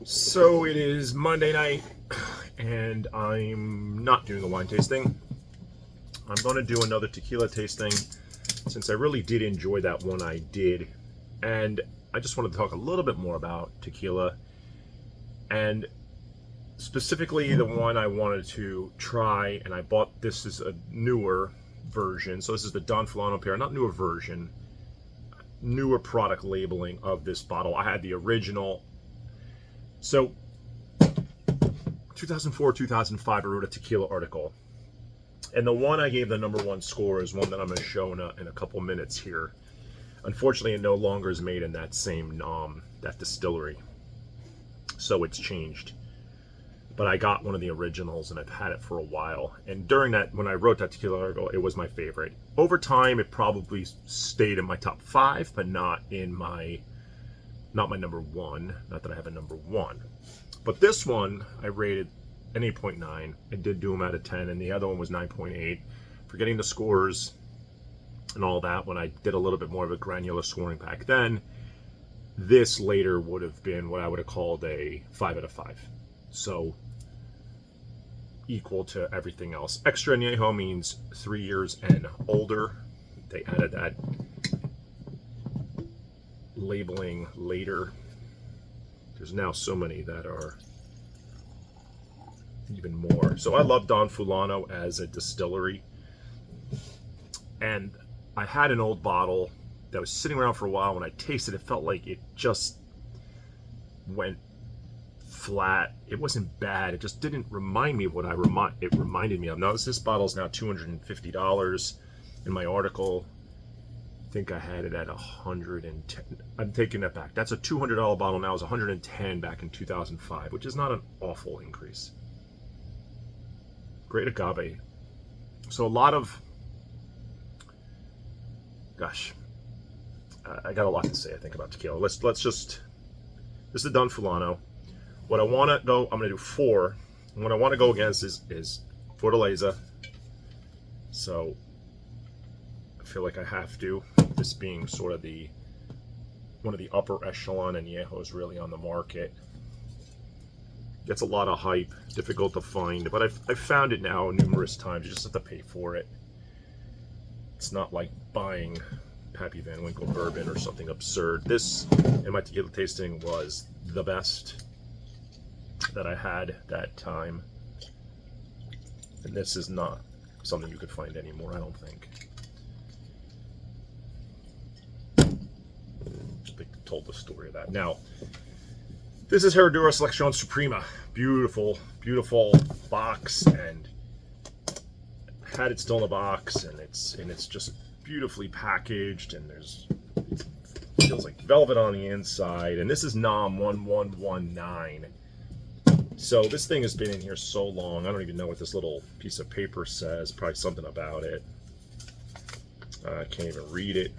So it is Monday night, and I'm not doing a wine tasting. I'm going to do another tequila tasting since I really did enjoy that one I did. And I just wanted to talk a little bit more about tequila, and specifically the one I wanted to try. And I bought this is a newer version. So this is the Don Fulano pair, not newer version, newer product labeling of this bottle. I had the original. So 2004, 2005, I wrote a tequila article. And the one I gave the #1 score is one that I'm going to show in a couple minutes here. Unfortunately, it no longer is made in that same that distillery. So it's changed. But I got one of the originals and I've had it for a while. And during that, when I wrote that tequila article, it was my favorite. Over time, it probably stayed in my top 5, but not my #1. Not that I have a #1. But this one, I rated an 8.9. I did do them out of 10, and the other one was 9.8. Forgetting the scores and all that, when I did a little bit more of a granular scoring back then, this later would have been what I would have called a 5 out of 5. So equal to everything else. Extra añejo means 3 years and older. They added that labeling later. There's now so many that are even more. So I love Don Fulano as a distillery, and I had an old bottle that was sitting around for a while. When I tasted it, it felt like it just went flat. It wasn't bad, it just didn't remind me of what it reminded me of. Now this bottle is now $250. In my article, I think I had it at 110. I'm taking that back. That's a $200 bottle now. It was 110 back in 2005, which is not an awful increase. Great agave. So a lot of, gosh, I got a lot to say, I think, about tequila. Let's just, this is the Don Fulano. What I want to go, I'm going to do 4. And what I want to go against is Fortaleza. So I feel like I have to, this being sort of one of the upper echelon añejos really on the market. Gets a lot of hype, difficult to find, but I've found it now numerous times. You just have to pay for it. It's not like buying Pappy Van Winkle bourbon or something absurd. This, in my tequila tasting, was the best that I had that time. And this is not something you could find anymore, I don't think. They told the story of that. Now, this is Herradura Selección Suprema. Beautiful, beautiful box, and had it still in the box, and it's just beautifully packaged, and it feels like velvet on the inside. And this is NOM 1119. So this thing has been in here so long, I don't even know what this little piece of paper says. Probably something about it. I can't even read it.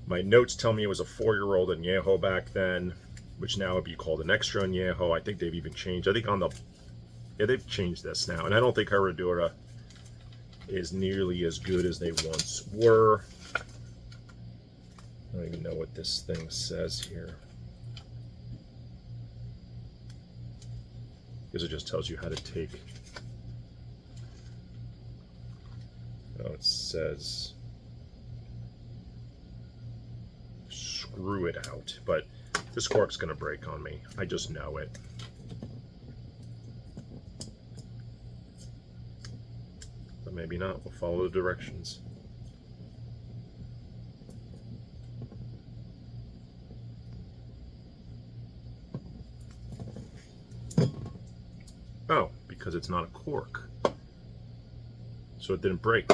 My notes tell me it was a 4-year-old añejo back then, which now would be called an extra añejo. I think they've even changed. I think they've changed this now. And I don't think Herradura is nearly as good as they once were. I don't even know what this thing says here. Because it just tells you how to take. Oh, it says screw it out, but this cork's gonna break on me. I just know it. But maybe not. We'll follow the directions. Oh, because it's not a cork. So it didn't break.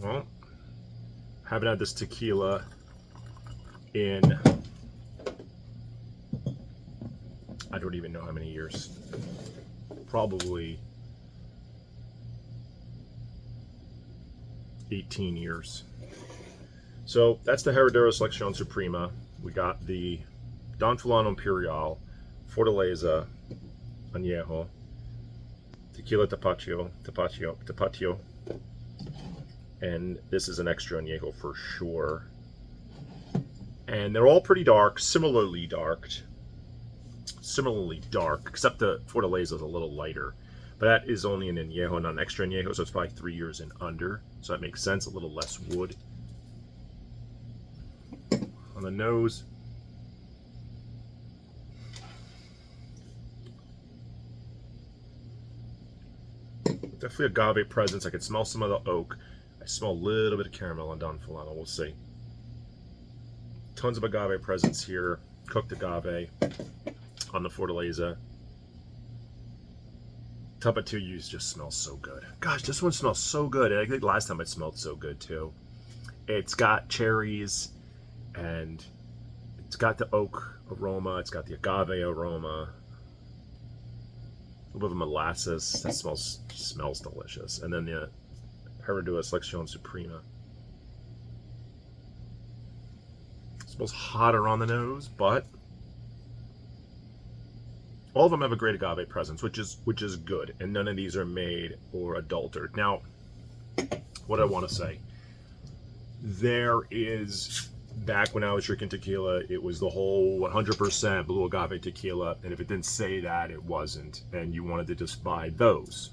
Well, haven't had this tequila in, I don't even know how many years. Probably 18 years. So that's the Herradura Selección Suprema. We got the Don Fulano Imperial, Fortaleza Añejo, Tequila Tapatio, and this is an extra añejo for sure. And they're all pretty dark, similarly dark, except the Fortaleza is a little lighter. But that is only an añejo, not an extra añejo, so it's probably 3 years and under. So that makes sense, a little less wood. On the nose, definitely agave presence. I can smell some of the oak. I smell a little bit of caramel on Don Fulano, we'll see. Tons of agave presence here, cooked agave on the Fortaleza. Tapatuyos just smells so good. Gosh, this one smells so good. And I think last time it smelled so good too. It's got cherries and it's got the oak aroma. It's got the agave aroma. A little bit of molasses. That smells delicious. And then the Herradura Selección Suprema. It smells hotter on the nose, but all of them have a great agave presence, which is good, and none of these are made or adulterated. Now, what I want to say, there is, back when I was drinking tequila, it was the whole 100% blue agave tequila, and if it didn't say that, it wasn't, and you wanted to just buy those.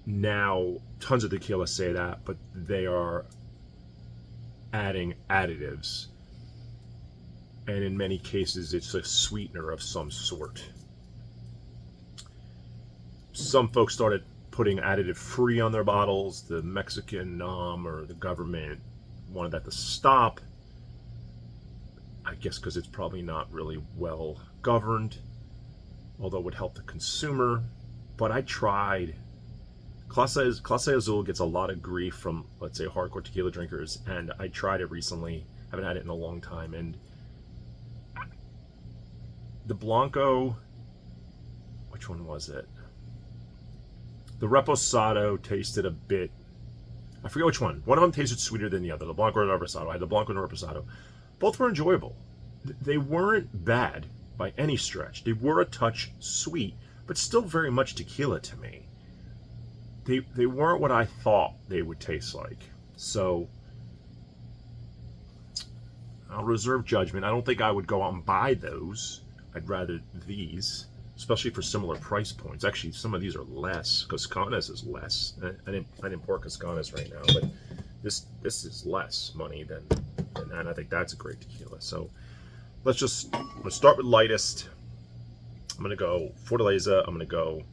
Now, tons of tequila say that, but they are adding additives. And in many cases, it's a sweetener of some sort. Some folks started putting additive free on their bottles. The Mexican or the government wanted that to stop. I guess because it's probably not really well governed, although it would help the consumer. But I tried. Clase Azul gets a lot of grief from, let's say, hardcore tequila drinkers, and I tried it recently. Haven't had it in a long time, and the Blanco, which one was it? The Reposado tasted a bit, I forget which one. One of them tasted sweeter than the other, the Blanco and the Reposado. I had the Blanco and the Reposado. Both were enjoyable. They weren't bad by any stretch. They were a touch sweet, but still very much tequila to me. They weren't what I thought they would taste like. So I'll reserve judgment. I don't think I would go out and buy those. I'd rather these, especially for similar price points. Actually, some of these are less. Cascanes is less. I didn't pour Cascanes right now, but this is less money than that. And I think that's a great tequila. So let's start with lightest. I'm gonna go Fortaleza. I'm gonna go,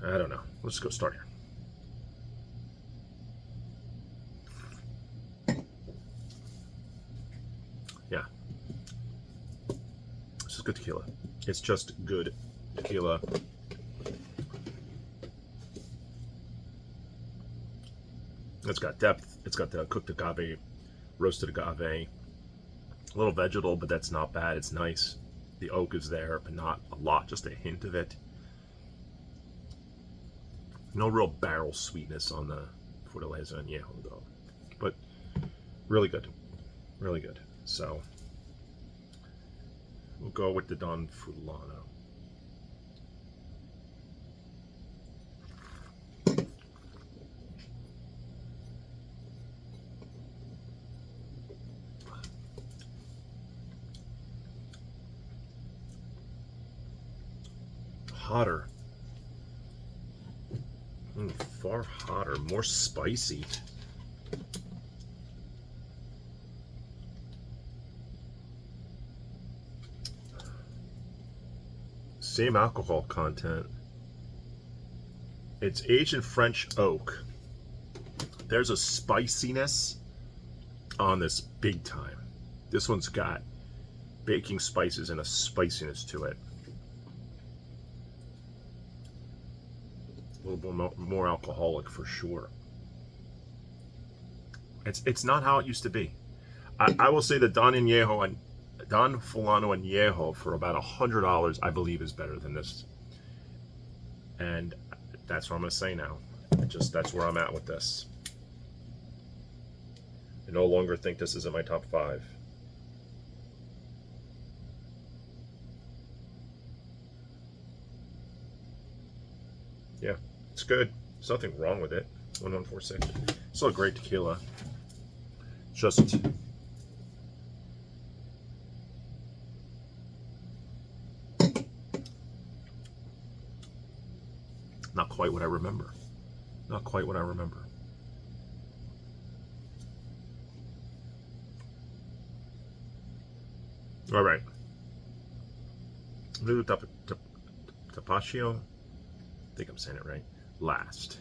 I don't know. Let's go start here. Yeah. This is good tequila. It's just good tequila. It's got depth. It's got the cooked agave, roasted agave. A little vegetal, but that's not bad. It's nice. The oak is there, but not a lot, just a hint of it. No real barrel sweetness on the Fortaleza Añejo though, but really good, really good. So we'll go with the Don Fulano. Hotter. Far hotter, more spicy. Same alcohol content. It's aged in French oak. There's a spiciness on this big time. This one's got baking spices and a spiciness to it. A little bit more alcoholic for sure. It's not how it used to be. I will say the Don Fulano Añejo for about $100, I believe, is better than this. And that's what I'm going to say now. That's where I'm at with this. I no longer think this is in my top 5. Yeah, it's good. There's nothing wrong with it. 1146. Still a great tequila. Just not quite what I remember. Not quite what I remember. All right. Tapatio. I think I'm saying it right. Last.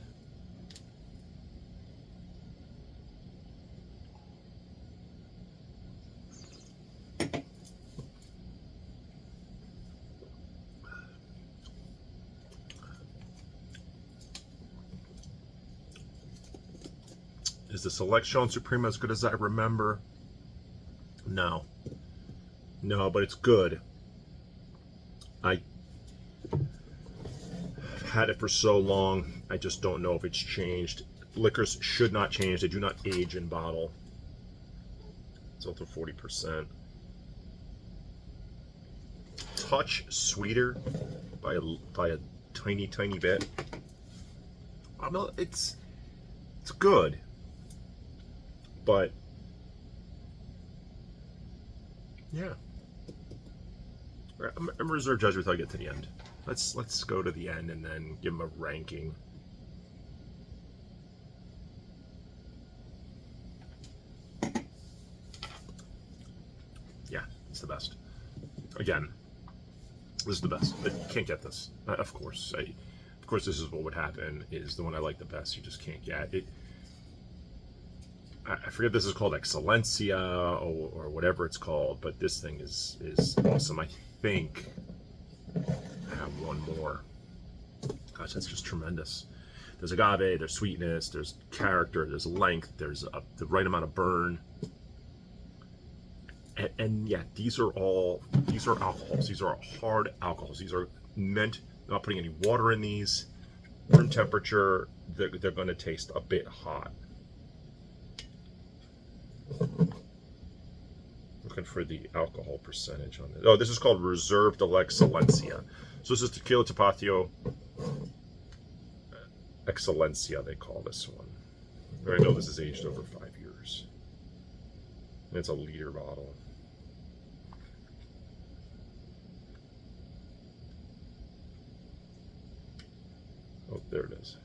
Is the Selection Supreme as good as I remember? No. No, but it's good. I've had it for so long, I just don't know if it's changed. Liquors should not change. They do not age in bottle. It's also 40%. Touch sweeter by a tiny, tiny bit. I mean, it's good. But yeah, I'm reserve judgment until I get to the end. Let's go to the end and then give them a ranking. Yeah, it's the best. Again, this is the best. But you can't get this, of course. Of course, this is what would happen. Is the one I like the best. You just can't get it. I forget this is called Excellencia or whatever it's called, but this thing is awesome. I think I have one more. Gosh, that's just tremendous. There's agave, there's sweetness, there's character, there's length, there's the right amount of burn. And yeah, these are alcohols. These are hard alcohols. These are meant, not putting any water in these. Room temperature, they're going to taste a bit hot. Looking for the alcohol percentage on this. Oh, this is called Reserve de l'Excellencia. So this is Tequila Tapatio Excellencia, they call this one. I know this is aged over 5 years. And it's a liter bottle. Oh, there it is.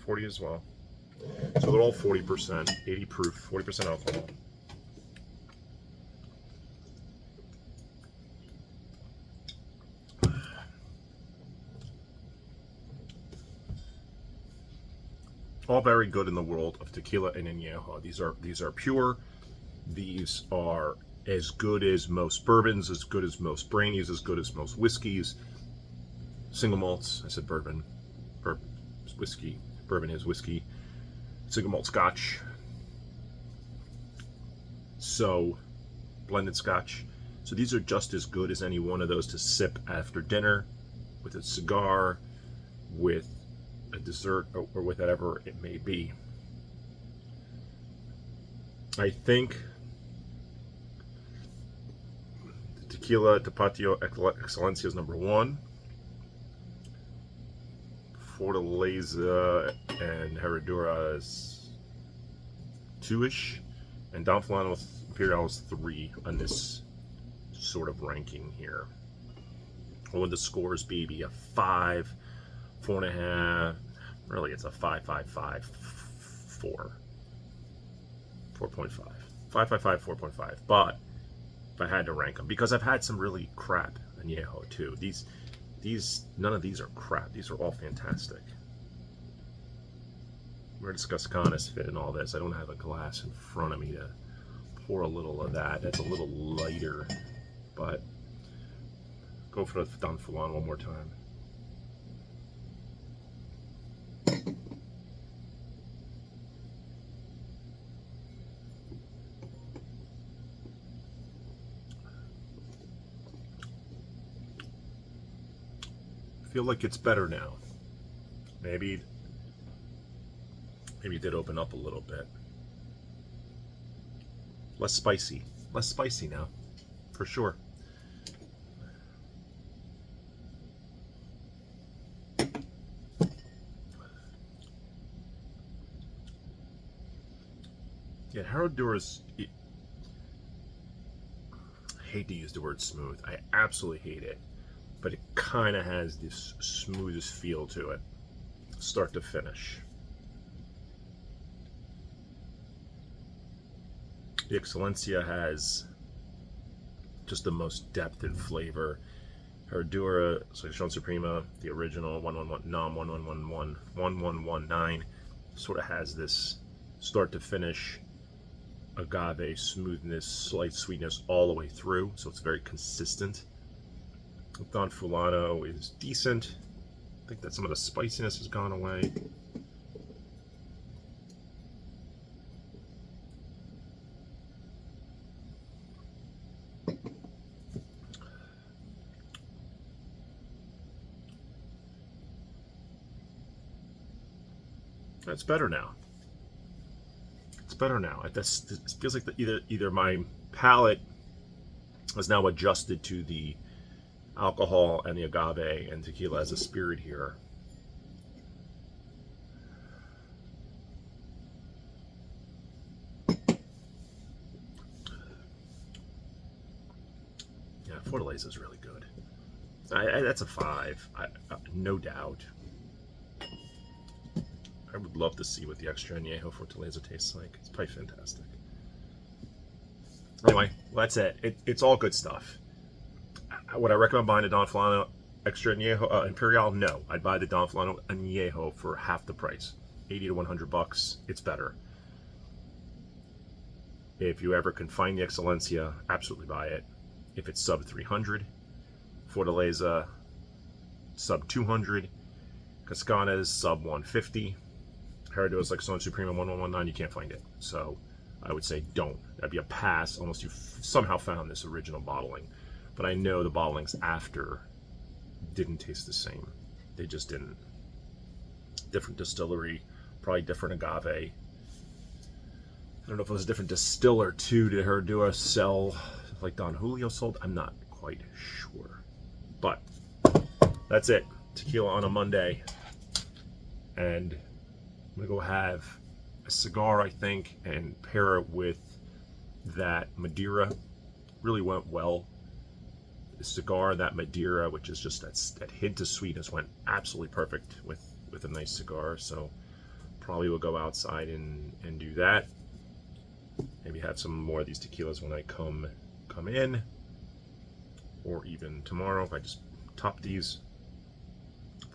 40 as well. So they're all 40%, 80 proof, 40% alcohol. All very good in the world of tequila and añejo. These are pure. These are as good as most bourbons, as good as most brandies, as good as most whiskeys. Single malts. I said bourbon. Bourbon is whiskey. Bourbon is whiskey. Single malt scotch. So, blended scotch. So these are just as good as any one of those to sip after dinner, with a cigar, with a dessert, or with whatever it may be. I think Tequila Tapatio Excellencia is number 1. Fortaleza and Herradura is 2-ish, and Don Fulano Imperial is 3 on this sort of ranking here. What would the scores be? A 5, 4.5. Really, it's a 5, 5, 5, 4, 4.5, 5, 5, 5, 4.5. But if I had to rank them, because I've had some really crap añejo too. None of these are crap. These are all fantastic. Where does Gascones fit in all this? I don't have a glass in front of me to pour a little of that. That's a little lighter, but go for the Don Fulano one more time. Feel like it's better now. Maybe it did open up a little bit. Less spicy now, for sure. Yeah, Herradura's, I hate to use the word smooth. I absolutely hate it. But it kind of has this smoothest feel to it, start to finish. The Excelencia has just the most depth and flavor. Herradura, Selección Suprema, the original 111 NOM 1111 1119, sort of has this start to finish agave smoothness, slight sweetness all the way through, so it's very consistent. Don Fulano is decent. I think that some of the spiciness has gone away. It's better now. It's better now. It feels like either my palate is now adjusted to the alcohol and the agave and tequila as a spirit here. Yeah, Fortaleza is really good. That's a 5, no doubt. I would love to see what the extra añejo Fortaleza tastes like. It's probably fantastic. Anyway, well, that's it. It's all good stuff. Would I recommend buying a Don Fulano extra añejo Imperial? No, I'd buy the Don Fulano añejo for half the price, $80 to $100. It's better. If you ever can find the Excelencia, absolutely buy it. If it's sub 300, Fortaleza sub 200, Cascana's sub 150. Herradura's Selección Suprema 1119, you can't find it. So I would say don't. That'd be a pass unless you somehow found this original bottling. But I know the bottlings after didn't taste the same. They just didn't. Different distillery, probably different agave. I don't know if it was a different distiller too. Did Herradura sell like Don Julio sold? I'm not quite sure. But that's it. Tequila on a Monday. And I'm gonna go have a cigar, I think, and pair it with that Madeira. Really went well. The cigar, that Madeira, which is just that hint of sweetness, went absolutely perfect with a nice cigar. So probably will go outside and do that. Maybe have some more of these tequilas when I come in, or even tomorrow if I just top these.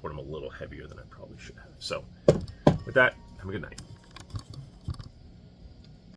Pour them a little heavier than I probably should have. So with that, have a good night.